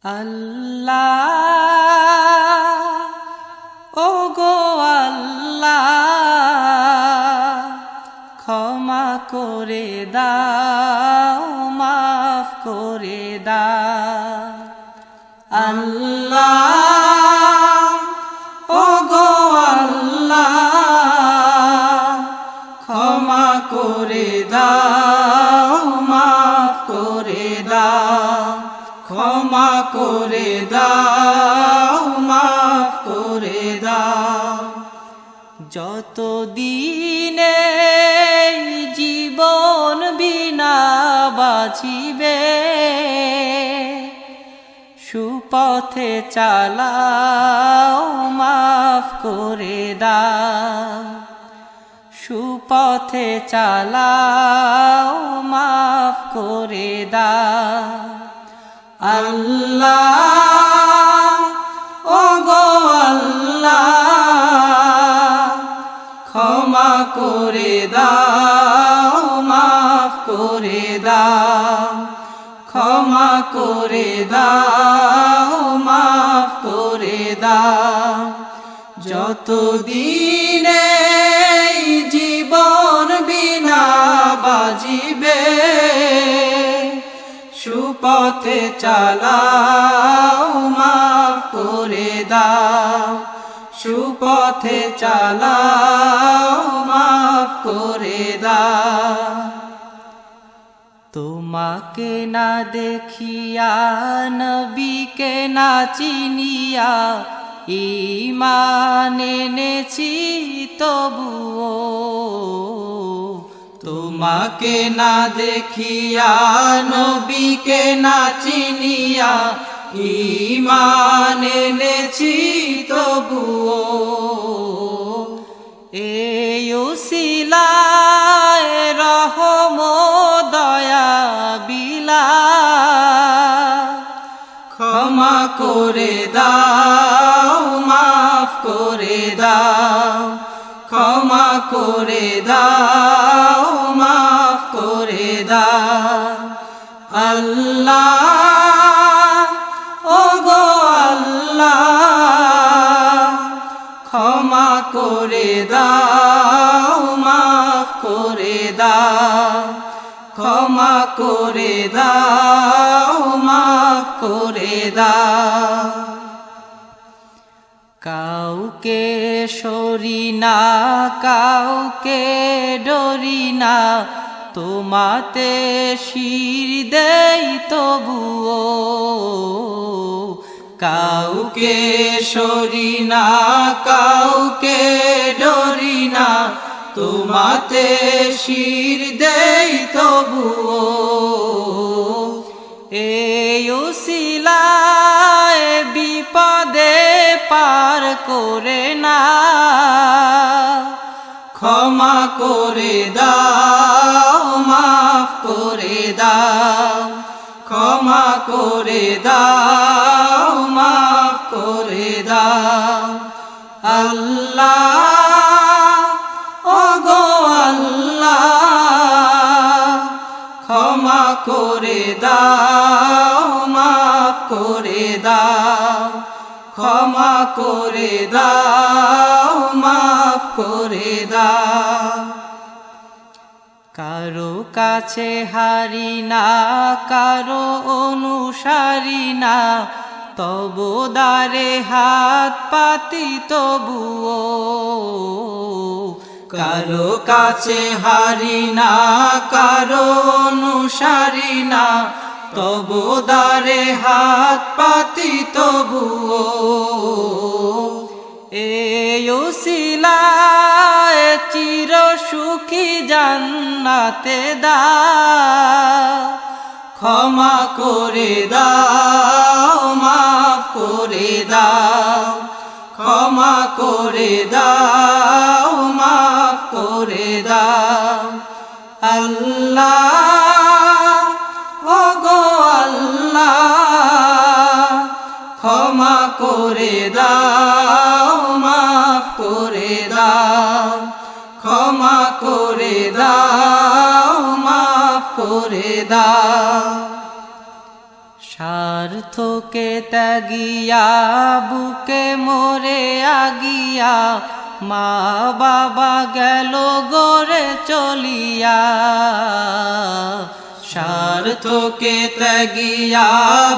আল্লাহ ও গো আল্লাহ ক্ষমা করে দাও মাফ করে দাও আল্লাহ ও গো আল্লাহ ক্ষমা করে দাও মাফ করে দাও ক্ষমা করে দাও মাফ করে দাও যত দিনে জীবন বিনা বাঁচিবে সুপথে চালাও মাফ করে দাও সুপথে চালাও মাফ করে দাও আল্লাহ ও গো আল্লাহ ক্ষমা করে দাও মাফ করে দাও ক্ষমা করে দাও মাফ করে দাও যত দিনে জীবন বিনা বাজিবে সুপথে চালাও মাফ করে দাও সুপথে চালাও মাফ করে দাও তোমাকে না দেখিয়া নবীকে না চিনিয়া ঈমান এনেছি তবুও তোমাকে না দেখিয়া নবীকে না চিনিয়া ঈমান এনেছি তবুও এই উসিলায় রহম দয়া বিলা ক্ষমা করে দাও মাফ করে দাও ক্ষমা করে দাও মাফ করে দাও আল্লাহ ও গো আল্লাহ ক্ষমা করে দাও মাফ করে দাও ক্ষমা করে দাও মাফ করে দাও কাউকে সরি না কাউকে ডরি না তোমাতে শির দেই তবুও কাউকে সরি না কাউকে ডরি না তোমাতে শির দেই তবুও এই উসিলায় বিপদে পার করে না ক্ষমা করে দাও মাফ করে দাও ক্ষমা করে দাও মাফ করে দাও আল্লাহ ও গো আল্লাহ ক্ষমা করে দাও মাফ করে দাও ক্ষমা করে দাও মাফ করে দাও কারো কাছে হারি না কারো অনুসারী না তবু দ্বারে হাত পাতি তবুও কারো কাছে হারি না কারো অনুসারী না তবু দ্বারে হাত পাতি তবুও এই উসিলায় চির সুখী জান্নাতে দাও ক্ষমা করে দাও মাফ করে দাও ক্ষমা করে দাও মাফ করে দাও আল্লাহ ও গো আল্লাহ ক্ষমা করে দাও মাফ করে দাও ক্ষমা করে দাও মাফ করে দাও স্বার্থ স্বার্থকে ত্যাগিয়া বুকে মোরে আগিয়া মা বাবা গেল গড়ে চলিয়া স্বার্থকে ত্যাগিয়া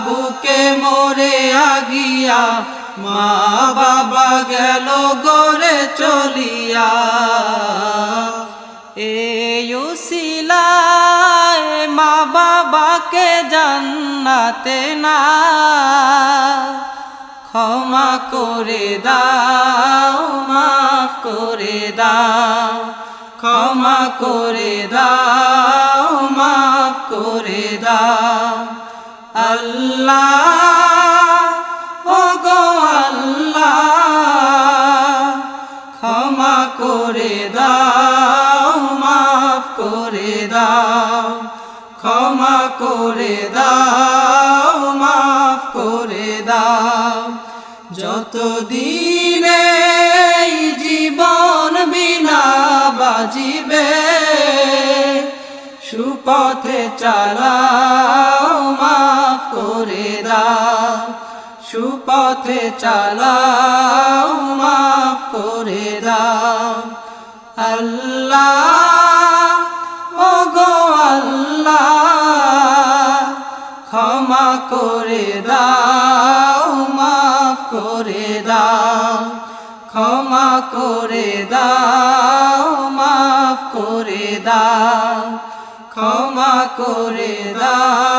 বুকে মোরে আগিয়া মা বাবা গেল গড়ে চলিয়া এই উসিলায় মা বাবাকে জান্নাতে না ক্ষমা করে দাও মাফ করে দাও ক্ষমা করে দাও মাফ করে দাও আল্লাহ ও গো আল্লাহ ক্ষমা করে দাও মাফ করে দাও ক্ষমা করে দাও মাফ করে দাও যতদিনে এই জীবন বিনা বাজিবে সুপথে চালাও মাফ করে দাও সুপথে চালাও মাফ করে দাও আল্লাহ ও গো আল্লাহ ক্ষমা করে দাও মাফ করে দাও ক্ষমা করে দাও মাফ করে দাও ক্ষমা করে দাও